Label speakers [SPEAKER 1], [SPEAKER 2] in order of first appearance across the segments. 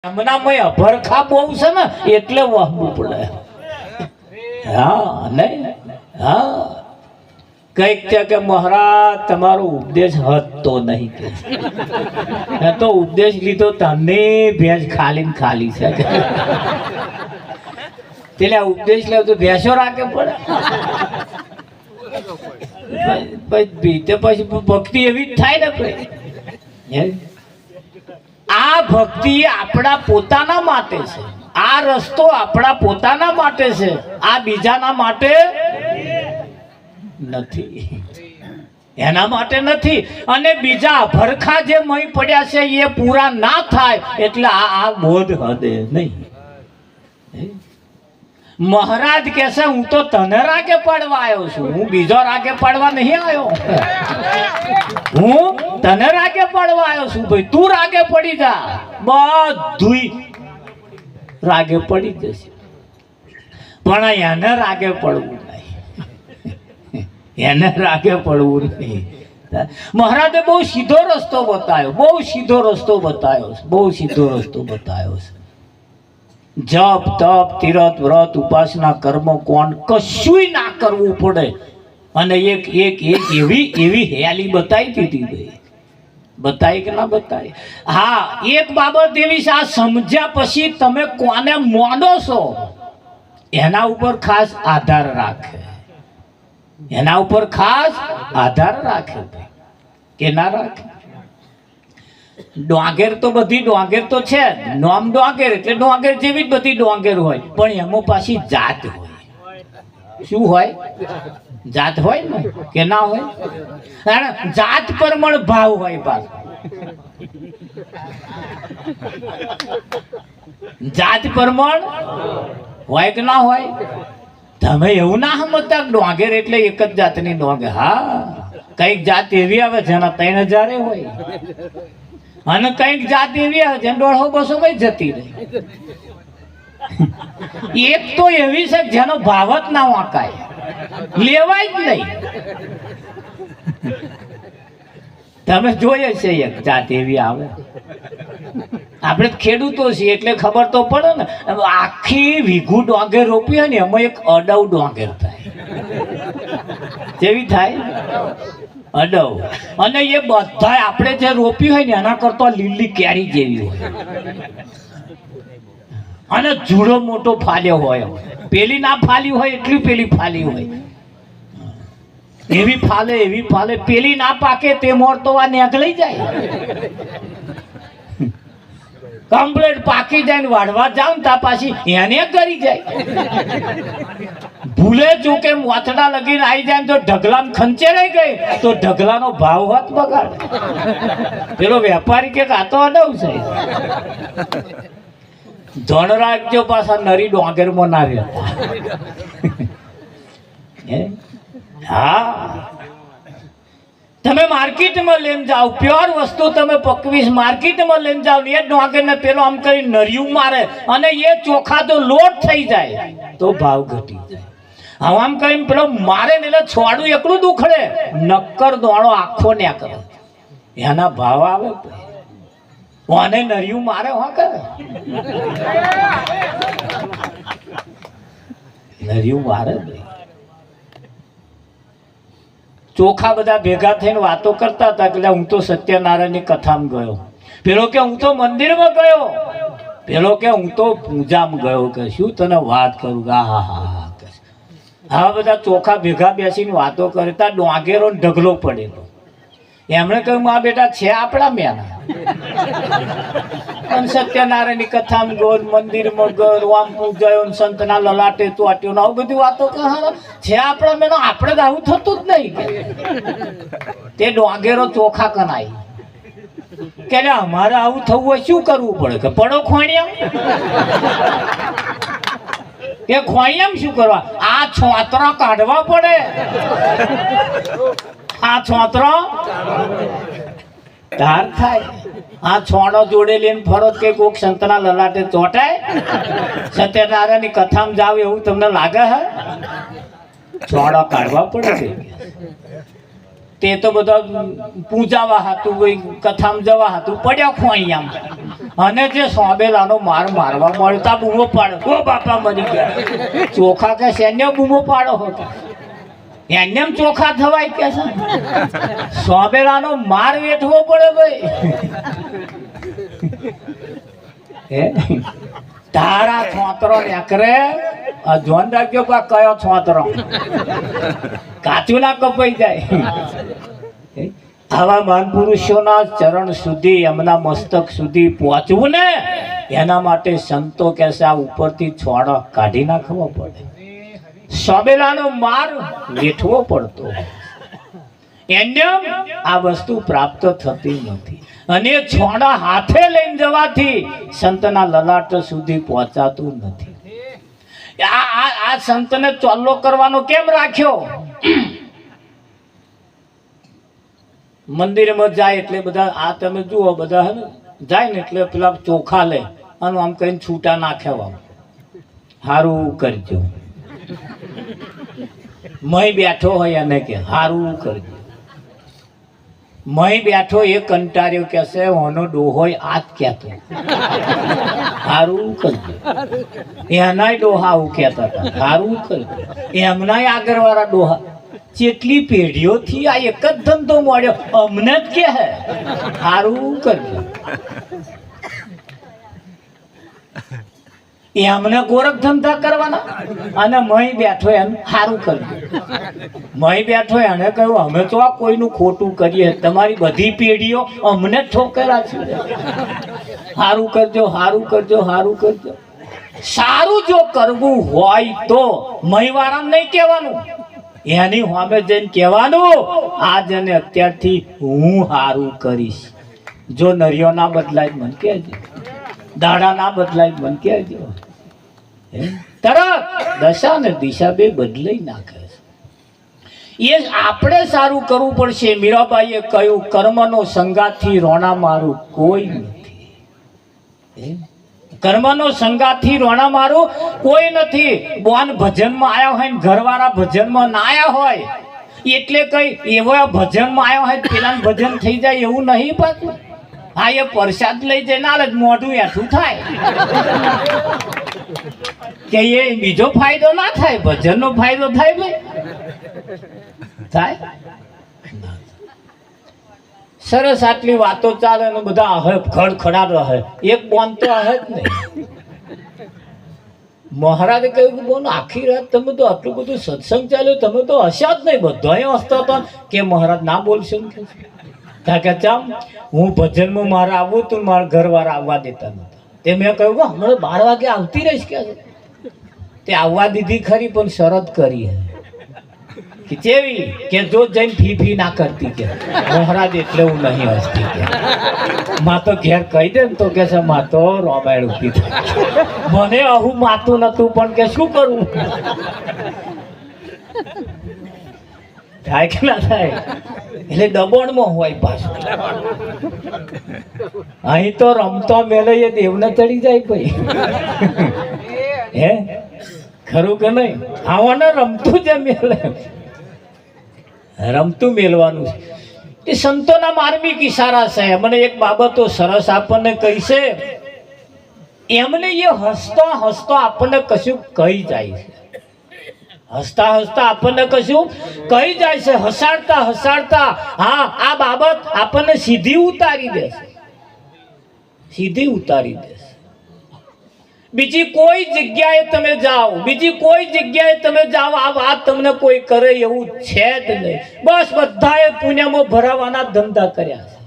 [SPEAKER 1] હમણાં અભરખા બહુ છે ને એટલે વહવું પડે. હા નહીં હા કઈક છે કે મહારાજ તમારો ઉપદેશ હતો નહીં કે તો ઉપદેશ લીધો તને ભેંસ ખાલી ને ખાલી છે એટલે ઉપદેશ લેવ તો ભેંસો રાખે પડે પછી ભક્તિ એવી જ થાય ને ભાઈ. આ ભક્તિ આપણા પોતાના માટે છે. આ રસ્તો આપણા પોતાના માટે છે. આ બીજાના માટે નથી, એના માટે નથી. અને બીજા ભરખા જે મહી પડ્યા છે એ પૂરા ના થાય એટલે આ બોધ હદે નહીં. મહારાજ કહેશે હું તો તને રાગે પાડવા આવ્યો છું, હું બીજો રાગે પાડવા નહીં આવ્યો. હું તને રાગે પડવા આવ્યો છું ભાઈ. તું રાગે પડી જા, બધું રાગે પડી જશે. પણ એને રાગે પડવું નહીં, એને રાગે પડવું નહીં. મહારાજે બહુ સીધો રસ્તો બતાવ્યો, બહુ સીધો રસ્તો બતાવ્યો, બહુ સીધો રસ્તો બતાવ્યો છે. જપ તપ તીરથ વ્રત ઉપાસના કર્મ કોણ કશું ના કરવું પડે. અને એક એક એક એવી હેલી બતાવી દીધી ભાઈ. બતાવી કે ના બતાવી? હા, એક બાબત એવી છે, આ સમજ્યા પછી તમે કોને મોડો છો એના ઉપર ખાસ આધાર રાખે. એના ઉપર ખાસ આધાર રાખે કે ના રાખે. ડોંગેર તો બધી ડોંગેર તો છે, નોમ ડોંગેર એટલે ડોંગેર જેવી જ બધી ડોંગેર હોય, પણ એમાં પાછી જાત હોય. શું હોય? જાત હોય ને કે ના હોય? જાત પ્રમાણે ભાવ હોય પાછો. જાત પ્રમાણ હોય કે ના હોય? તમે એવું ના સમજતા ડોંગેર એટલે એક જ જાતની ડોંગેર. હા, કઈક જાત એવી આવે જેના 3000 હોય, અને કઈક જાત એવી આવે જેને 150-200 માં જતી રહી. એક તો એવી છે જેનો ભાવ જ ના વાંકાય, લેવાય જ નહીં. તમે જોઈએ છે એક જાત એવી આવે. આપણે ખેડૂતો છીએ એટલે ખબર તો પડે ને. આખી વીઘું ડોંગેર રોપી હોય ને એમાં એક અડવ ડોંગેર થાય. જેવી થાય અડવ. અને એ બધા આપણે જે રોપ્યું હોય ને એના કરતા લીલી કેરી જેવી હોય. અને જુડો મોટો ફાલ્યો હોય, પેલી ના ફાલી હોય એટલી પેલી ફાલી હોય. એવી ફાલે પેલી ના પાકે તે મોર તો આ નેકળી જાય. કમ્પ્લેટ પાકી જાય ને વાઢવા જાવ ને તા પાછી એને કરી જાય. ભૂલે ચૂકે વાછડા લગીને આવી જાય તો ઢગલામાં ખંચેરાઈ ગઈ તો ઢગલાનો ભાવ હોત બગાડે. પેલો વેપારી કે આ તો અડવ છે. ધણ રાખજો પાછા નરી ડોંગેરમાં ના રહેતા. હા, તમે માર્કેટમાં લઈને જાઓ, પ્યોર વસ્તુ તમે પકવીશ માર્કેટમાં લઈને જાઓ ને એ ડોંગર ને પેલો આમ કરી નરિયું મારે અને એ ચોખા તો લોટ થઈ જાય તો ભાવ ઘટી જાય. હવે આમ કઈ પેલો મારે ને એટલે છોડું એકલું દુખડે, નક્કર દોણો આખો ને કરે એના ભાવ આવે. કોને નરિયું મારે હા કરે, નરિયું મારે. ચોખા બધા ભેગા થઈને વાતો કરતા હતા કે હું તો સત્યનારાયણની કથામાં ગયો, પેલો કે હું તો મંદિરમાં ગયો, પેલો કે હું તો પૂજામાં ગયો. કે શું તને વાત કરું? હા હા હા. હા, બધા ચોખા ભેગા બેસીને વાતો કરતા ડોંગેરો ઢગલો પડેલો. એમણે કહ્યું આ બેટા છે આપણા મેના, પણ સત્યનારાયણની કથામાં ગયો, મંદિરમાં ગયો, આમ પૂજાયો, સંતના લલાટે ચોટ્યો ને આવું બધી વાતો છે આપણા મેનો. આપણે તો આવું થતું જ નહીં. તે ડોંગેરો ચોખા કનાય કે અમારે આવું થવું હોય શું કરવું પડે? કે પડો ખોણિયા. કે ખોણિયામ શું કરવા? આ છોતરા કાઢવા પડે. આ છોતરો ધાર થાય. આ છોડો જોડે લઈને ફરો કે કોઈક સંતના લલાટે ચોટાય? સત્યનારાયણની કથામાં જાવ એવું તમને લાગે હે? છોડો કાઢવા પડે. તે તો બધા પૂજાવા હતું કથામાં જવા હતું પડ્યા ખોઈ આમ અને જે સોંબેલાનો માર મારવા મળ્યો તા બૂમો પાડો ઓ બાપા મરી ગયા ચોખા કે સૈન્ય બૂમો પાડો હતો એને ચોખા થવાય કે છે સોંબેલાનો માર વેઠવો પડે ભાઈ હે તારા છોતરો નેકરે જોન રાખજો પા કયો છોતરો કાચું ના કપાઈ જાય આવા મહાન પુરુષોના ચરણ સુધી એમના મસ્તક સુધી પહોંચવું ને એના માટે સંતો કહેશે આ ઉપરથી છોડો કાઢી નાખવો પડે સોબેલાનો માર વેઠવો પડતો એને આ વસ્તુ પ્રાપ્ત થતી નથી અને છોડા હાથે લઈને જવાથી સંતના લલાટ સુધી પહોંચાતું નથી આ સંતને ચોલ્લો કરવાનો કેમ રાખ્યો મંદિરમાં જાય એટલે બધા આ તમે જુઓ બધા હે ને જાય ને એટલે પેલા ચોખા લે અને આમ કહીને છૂટા નાખ્યા હારું કરજો મય બેઠો હોય એને કે હારું કરજો મય બેઠો એ કંટાળ્યો કહેશે ઓનો ડોહોય આજ કહેતો હારું કરજો એનાય ડોહા આવું કહેતા હતા હારું કરજો એમનાય આગળવાળા ડોહા જેટલી પેઢીઓથી આ એક જ ધંધો મળ્યો અમને જ કે હે હારું કરજો એમને ગોરખ ધંધા કરવાના અને મય બેઠો એમ હારું કરજો મય બેઠો એને કહ્યું અમે તો આ કોઈનું ખોટું કરીએ તમારી બધી પેઢીઓ અમને ઠોકરા છે હારું કરજો હારું કરજો હારું કરજો સારું જો કરવું હોય તો મય વાળા નહીં કહેવાનું એની સામે જઈને કહેવાનું આજ અને અત્યારથી હું હારું કરીશ જો નરિયો ના બદલાય મને કહેજો દાડા ના બદલાય મને કહેજો તરત દશા ને દિશા બે બદલાઈ નાખે એ આપણે સારું કરવું પડશે મીરાબાઈએ કહ્યું કર્મનો સંગાથી રોણા મારું કોઈ નથી કર્મનો સંગાથી રોણા મારું કોઈ નથી બોન ભજનમાં આવ્યા હોય ને ઘરવાળા ભજનમાં ના આવ્યા હોય એટલે કઈ એવા ભજનમાં આવ્યા હોય પેલા ભજન થઈ જાય એવું નહીં પાછું હા એ પ્રસાદ લઈ જાય ના મોઢું એઠું થાય કે એ બીજો ફાયદો ના થાય ભજનનો ફાયદો થાય ભાઈ થાય સરસ આટલી વાતો ચાલે ને બધા અહે ખડખડાટ રહે એક બોન તો અહે જ નહીં મહારાજે કહ્યું કે બોન આખી રાત તમે તો આટલું બધું સત્સંગ ચાલ્યો તમે તો હસ્યા જ નહીં બધા હસતા હતા કે મહારાજ ના બોલશો ને કે ચમ હું ભજનમાં મારે આવવું તું મારા ઘરવાળા આવવા દેતા નતા તે મેં કહ્યું કે હમણાં 12 વાગે આવતી રહીશ કે તે આવવા દીધી ખરી પણ શરત કરી કે જેવી કે જો જઈને ફી ના કરતી કે મહારાજ એટલે હું નહીં હસતી કે માં તો ઘેર કહી દે ને તો કે છે માં તો રોમાયણ ઉભી થાય મને આવું માતું નતું પણ કે શું કરું થાય કે ના થાય એટલે દબોણમાં હોય પાછું અહીં તો રમતો મેલે એ દેવને ચડી જાય ભાઈ હે ખરું કે નહીં આવો ને રમતું જ મેલે રમતું મેલવાનું છે એ સંતોના માર્મિક ઈશારા છે મને એક બાબતો સરસ આપણને કહી છે એમને એ હસતા હસતા આપણને કશું કહી જાય છે હસતા હસતા આપણને કશું કહી જાય છે હસાડતા હસાડતા હા આ બાબત આપણને સીધી ઉતારી દેશે સીધી ઉતારી દેશે બીજી કોઈ જગ્યાએ તમે જાઓ બીજી કોઈ જગ્યાએ તમે જાઓ આ વાત તમને કોઈ કરે એવું છે જ નહીં બસ બધાએ પુણ્યમાં ભરાવાના ધંધા કર્યા છે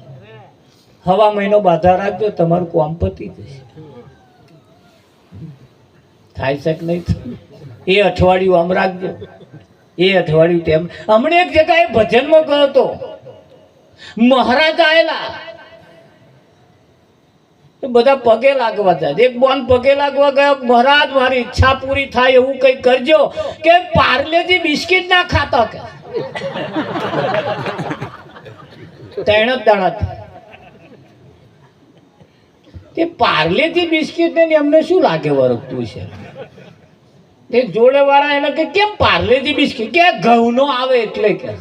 [SPEAKER 1] હવા મહિનો બાધા રાખજો તમારું કામ પતી જશે થાય છે કે નહીં એ અઠવાડિયું આમ રાખજો એ અઠવાડિયું તેમ હમણાં એક જગ્યાએ ભજનમાં ગયો હતો મહારાજ આવેલા બધા પગે લાગવા જાય એક બોન પગે લાગવા ગયો મહારાજ મારી ઈચ્છા પૂરી થાય એવું કઈ કરજો કે પાર્લેજી બિસ્કિટ ના ખાતા કે ત્રણ જ દાડા તે પાર્લેજી બિસ્કિટ ને એમને શું લાગે વરખતું છે એ જોડે વાળા એને કે કેમ પાર્લેજી બિસ્કિટ કે ઘઉં નો આવે એટલે કે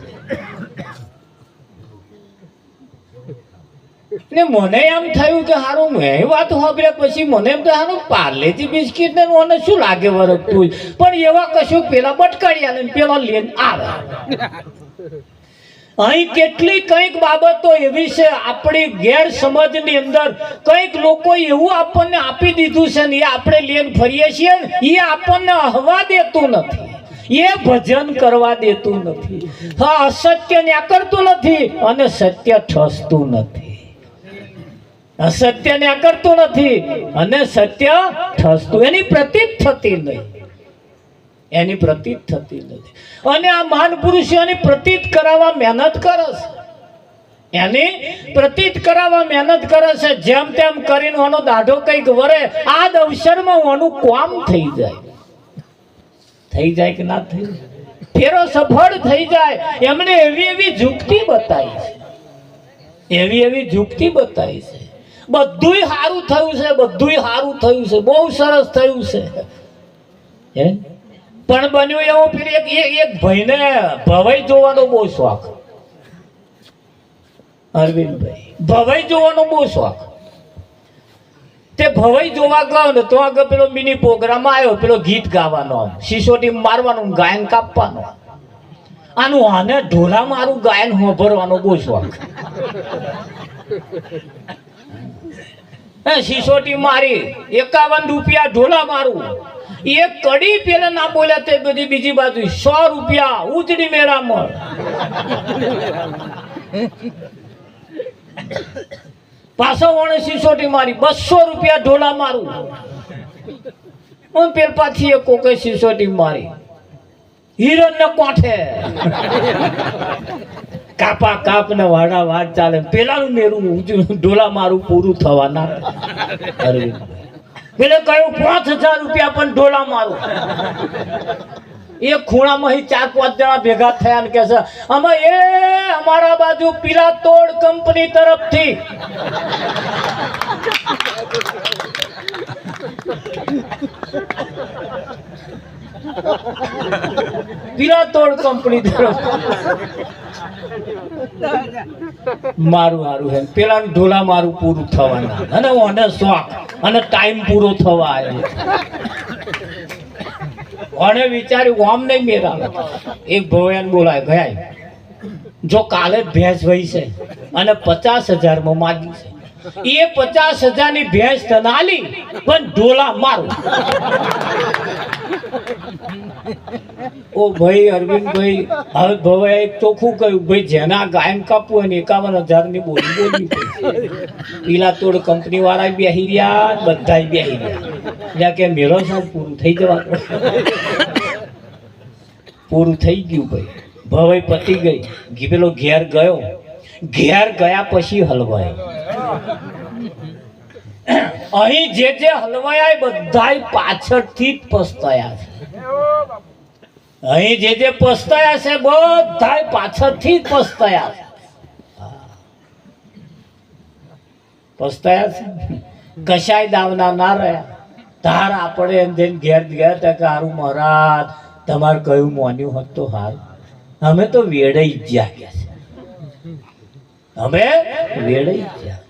[SPEAKER 1] ને મને એમ થયું કે હારું મેં વાત સાંભળ્યા પછી મને એમ તો હારું પાર્લેજી બિસ્કિટ ને મને શું લાગે વરખતું પણ એવા કશું પેલા બટકાડ્યા ને પેલો લઈને આવે. અહીં કેટલી કઈક બાબતો એવી છે આપણી ગેરસમજની અંદર કઈક લોકો એવું આપણને આપી દીધું છે ને એ આપણે લઈને ફરીએ છીએ ને એ આપણને હવા દેતું નથી, એ ભજન કરવા દેતું નથી, હા અસત્ય ન્યા કરતું નથી અને સત્ય ઠસતું નથી, અસત્ય ન્યા કરતું નથી અને સત્ય ઠસતું એની પ્રતીત થતી નહીં, એની પ્રતીત થતી નથી. અને આ મહાન પુરુષો એની પ્રતીત કરાવવા મહેનત કરે છે, એની પ્રતીત કરાવવા મહેનત કરે છે. જેમ તેમ કરીને ઓનો દાઢો કઈક વરે આ અવસરમાં ઓનું કામ થઈ જાય કે ના થઈ જાય, ફેરો સફળ થઈ જાય. એમણે એવી એવી યુક્તિ બતાવી છે, એવી એવી યુક્તિ બતાવી છે. બધુંય સારું થયું છે, બધુંય સારું થયું છે, બહુ સરસ થયું છે. પણ બન્યું એવું પેલી એક ભાઈને ભવાઈ જોવાનો બહુ શોખ, અરવિંદભાઈ ભવાઈ જોવાનો બહુ શોખ. તે ભવાઈ જોવા ગયો ને તો આગળ પેલો મિની પ્રોગ્રામ આવ્યો, પેલો ગીત ગાવાનો, સિસોટી મારવાનું, ગાયન કાપવાનું. આનું આને ઢોલા મારું ગાયન સાંભળવાનો બહુ શોખ. સિસોટી મારી 51 રૂપિયા ઢોલા મારું, એક કડી પેલા ના બોલ્યા તે બધી બીજી બાજુ 100 રૂપિયા ઉજડી મેળામાં. પાછો વણે સિસોટી મારી 200 રૂપિયા ઢોલા મારું. પેલ પાછી એક કોકે સિસોટી મારી હિરણ ને કોઠે કાપા કાપ ને વાડા વાડ ચાલે. પેલાનું મેરું ઢોલા મારું પૂરું થવાના. પેલે કહ્યું 5000 રૂપિયા પણ ઢોલા મારું. એક ખૂણામાં 4-5 જણા ભેગા થયા ને કે છે અમે અમારા બાજુ પીલા તોડ કંપની તરફથી પીલા તોડ કંપની તરફ મારું હારું હે પેલા ઢોલા મારું પૂરું થવાના અને ઓને શોખ અને ટાઈમ પૂરો થવા આવ્યો. અને વિચાર્યું આમ નહીં મેરા. એક ભવયાન બોલાય ગયા જો કાલે ભેંસ વહી છે અને 50,000 માં માગી છે, એ 50,000 ની ભેંસ તનાલી પણ ઢોલા મારું. ઓ ભાઈ અરવિંદભાઈ, હવે ભવાય એક ચોખ્ખું કહ્યું ભાઈ જેના ગાયન કાપવું હોય ને 51,000 ની બોલી બોલવી પડે. પીલા તોડ કંપની વાળા બેહી રહ્યા, બધા બેહી રહ્યા કે મેળો સાહેબ પૂરું થઈ જવા, પૂરું થઈ ગયું ભાઈ. ભવાઈ પતી ગઈ, પેલો ઘેર ગયો. ઘેર ગયા પછી હલવાય. અહીં જે હલવાયા બધા પાછળથી જ પસ્તાયા છે. અહીં જે પસ્તાયા છે બધા પાછળથી જ પસ્તાયા છે. પસ્તાયા છે કશાય દાવના ના રહ્યા. તાર આપણે એમ જઈને ઘેર ગયા હતા કે હારું મહારાજ તમારે કયું મોન્યું હોત તો હારું, અમે તો વેડાઈ ગયા કે છે, અમે વેડાઈ ગયા.